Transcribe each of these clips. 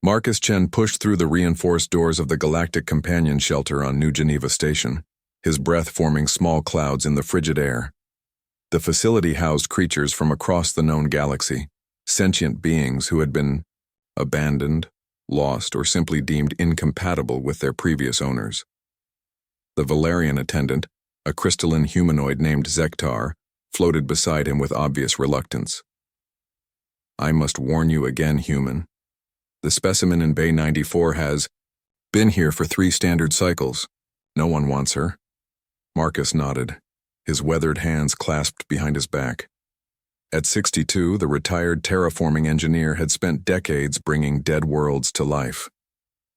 Marcus Chen pushed through the reinforced doors of the Galactic Companion Shelter on New Geneva Station, his breath forming small clouds in the frigid air. The facility housed creatures from across the known galaxy, sentient beings who had been abandoned, lost, or simply deemed incompatible with their previous owners. The Valerian attendant, a crystalline humanoid named Zektar, floated beside him with obvious reluctance. "I must warn you again, human. The specimen in Bay 94 has been here for 3 standard cycles. No one wants her." Marcus nodded, his weathered hands clasped behind his back. At 62, the retired terraforming engineer had spent decades bringing dead worlds to life.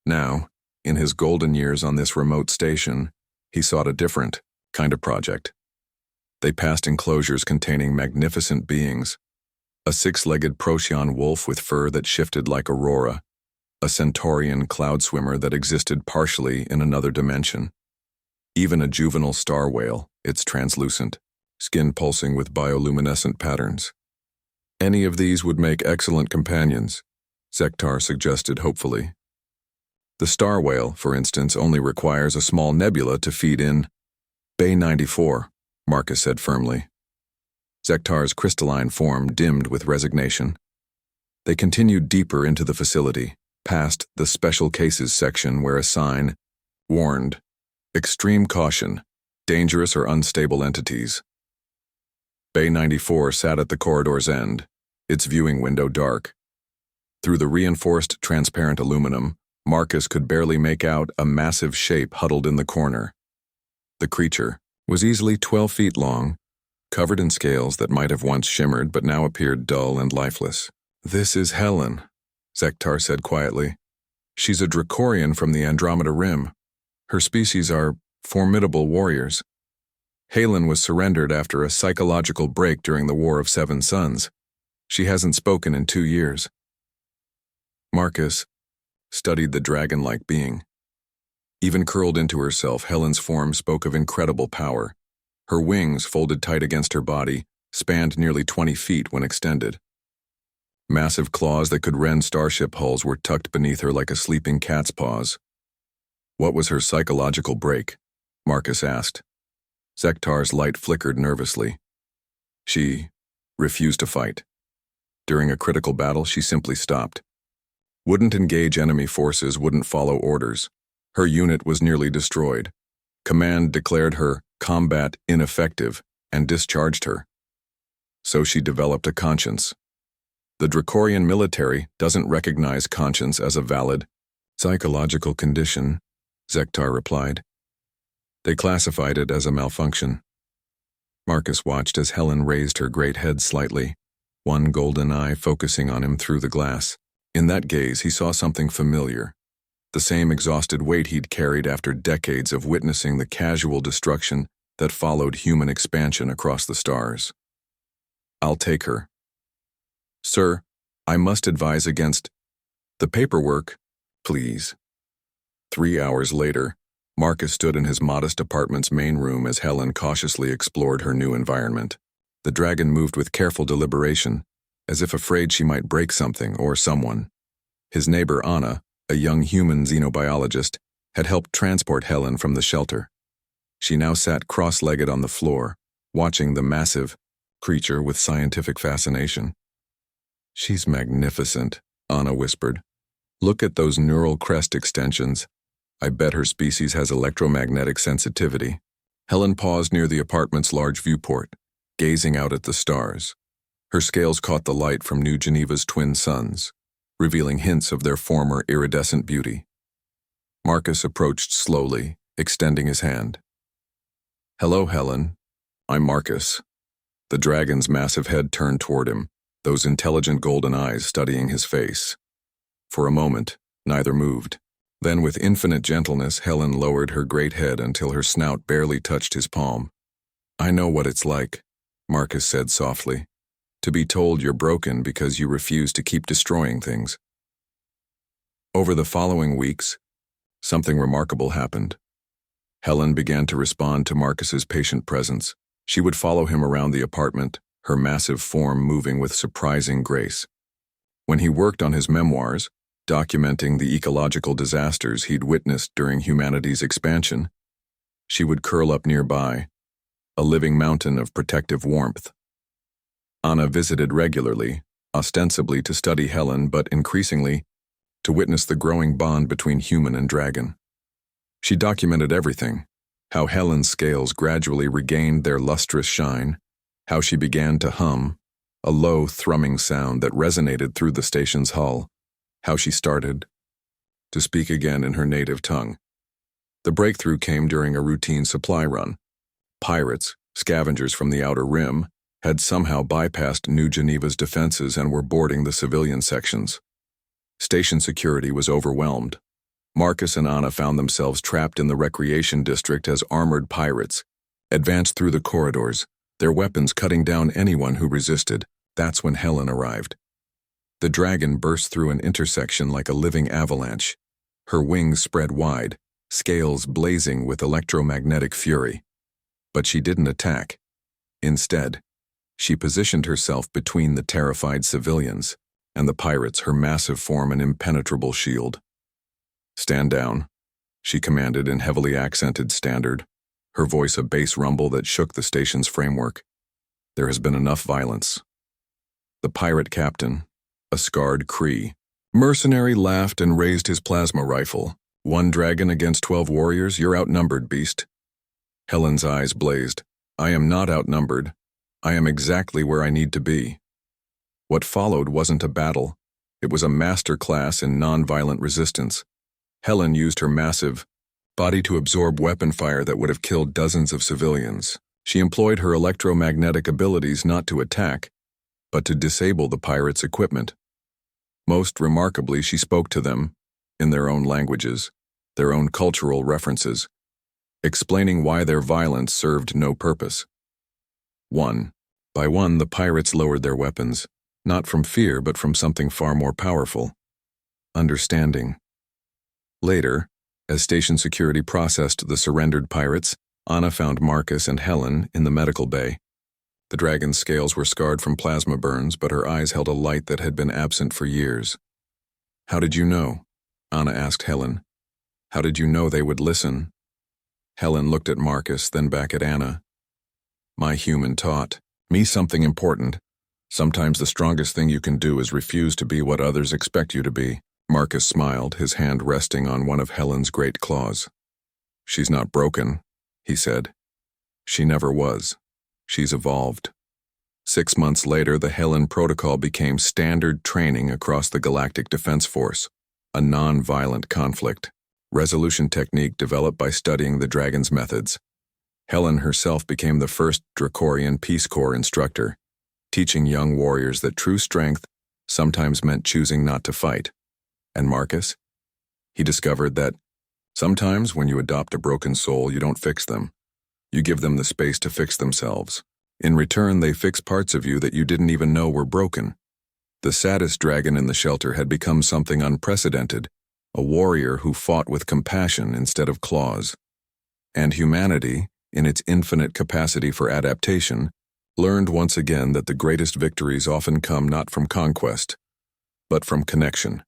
Now, in his golden years on this remote station, he sought a different kind of project. They passed enclosures containing magnificent beings: a 6-legged Procyon wolf with fur that shifted like aurora, a centaurian cloud swimmer that existed partially in another dimension, even a juvenile star whale, its translucent, skin pulsing with bioluminescent patterns. "Any of these would make excellent companions," Zektar suggested hopefully. "The star whale, for instance, only requires a small nebula to feed in." "Bay 94, Marcus said firmly. Zektar's crystalline form dimmed with resignation. They continued deeper into the facility, past the special cases section where a sign warned, "Extreme caution, dangerous or unstable entities." Bay 94 sat at the corridor's end, its viewing window dark. Through the reinforced transparent aluminum, Marcus could barely make out a massive shape huddled in the corner. The creature was easily 12 feet long, covered in scales that might have once shimmered but now appeared dull and lifeless. "This is Helen," Zektar said quietly. "She's a Dracorian from the Andromeda Rim. Her species are formidable warriors. Helen was surrendered after a psychological break during the War of 7 Suns. She hasn't spoken in 2 years." Marcus studied the dragon-like being. Even curled into herself, Helen's form spoke of incredible power. Her wings, folded tight against her body, spanned nearly 20 feet when extended. Massive claws that could rend starship hulls were tucked beneath her like a sleeping cat's paws. "What was her psychological break?" Marcus asked. Zektar's light flickered nervously. "She refused to fight. During a critical battle, she simply stopped. Wouldn't engage enemy forces, wouldn't follow orders. Her unit was nearly destroyed. Command declared her combat ineffective and discharged her. So she developed a conscience. The Dracorian military doesn't recognize conscience as a valid psychological condition," Zektar replied. "They classified it as a malfunction." Marcus watched as Helen raised her great head slightly, one golden eye focusing on him through the glass. In that gaze, he saw something familiar. The same exhausted weight he'd carried after decades of witnessing the casual destruction that followed human expansion across the stars. "I'll take her." "Sir, I must advise against the paperwork, please." 3 hours later, Marcus stood in his modest apartment's main room as Helen cautiously explored her new environment. The dragon moved with careful deliberation, as if afraid she might break something or someone. His neighbor Anna, a young human xenobiologist, had helped transport Helen from the shelter. She now sat cross-legged on the floor, watching the massive creature with scientific fascination. "She's magnificent," Anna whispered. "Look at those neural crest extensions. I bet her species has electromagnetic sensitivity." Helen paused near the apartment's large viewport, gazing out at the stars. Her scales caught the light from New Geneva's twin suns, revealing hints of their former iridescent beauty. Marcus approached slowly, extending his hand. "Hello, Helen. I'm Marcus." The dragon's massive head turned toward him, those intelligent golden eyes studying his face. For a moment, neither moved. Then, with infinite gentleness, Helen lowered her great head until her snout barely touched his palm. "I know what it's like," Marcus said softly, "to be told you're broken because you refuse to keep destroying things." Over the following weeks, something remarkable happened. Helen began to respond to Marcus's patient presence. She would follow him around the apartment, her massive form moving with surprising grace. When he worked on his memoirs, documenting the ecological disasters he'd witnessed during humanity's expansion. She would curl up nearby, a living mountain of protective warmth. Anna visited regularly, ostensibly to study Helen, but increasingly to witness the growing bond between human and dragon. She documented everything: how Helen's scales gradually regained their lustrous shine, how she began to hum, a low, thrumming sound that resonated through the station's hull, how she started to speak again in her native tongue. The breakthrough came during a routine supply run. Pirates, scavengers from the Outer Rim, had somehow bypassed New Geneva's defenses and were boarding the civilian sections. Station security was overwhelmed. Marcus and Anna found themselves trapped in the recreation district as armored pirates advanced through the corridors, their weapons cutting down anyone who resisted. That's when Helen arrived. The dragon burst through an intersection like a living avalanche, her wings spread wide, scales blazing with electromagnetic fury. But she didn't attack. Instead, she positioned herself between the terrified civilians and the pirates, her massive form an impenetrable shield. "Stand down," she commanded in heavily accented standard, her voice a bass rumble that shook the station's framework. "There has been enough violence." The pirate captain, a scarred Cree mercenary, laughed and raised his plasma rifle. "One dragon against 12 warriors, you're outnumbered, beast." Helen's eyes blazed. "I am not outnumbered. I am exactly where I need to be." What followed wasn't a battle. It was a master class in nonviolent resistance. Helen used her massive body to absorb weapon fire that would have killed dozens of civilians. She employed her electromagnetic abilities not to attack, but to disable the pirates' equipment. Most remarkably, she spoke to them, in their own languages, their own cultural references, explaining why their violence served no purpose. One by one, the pirates lowered their weapons, not from fear but from something far more powerful: understanding. Later, as station security processed the surrendered pirates, Anna found Marcus and Helen in the medical bay. The dragon's scales were scarred from plasma burns, but her eyes held a light that had been absent for years. "How did you know?" Anna asked Helen. "How did you know they would listen?" Helen looked at Marcus, then back at Anna. "My human taught me something important. Sometimes the strongest thing you can do is refuse to be what others expect you to be." Marcus smiled, his hand resting on one of Helen's great claws. "She's not broken," he said. "She never was. She's evolved." 6 months later, the Helen Protocol became standard training across the Galactic Defense Force, a non-violent conflict resolution technique developed by studying the dragon's methods. Helen herself became the first Dracorian Peace Corps instructor, teaching young warriors that true strength sometimes meant choosing not to fight. And Marcus? He discovered that sometimes when you adopt a broken soul, you don't fix them. You give them the space to fix themselves. In return, they fix parts of you that you didn't even know were broken. The saddest dragon in the shelter had become something unprecedented, a warrior who fought with compassion instead of claws. And humanity, in its infinite capacity for adaptation, learned once again that the greatest victories often come not from conquest, but from connection.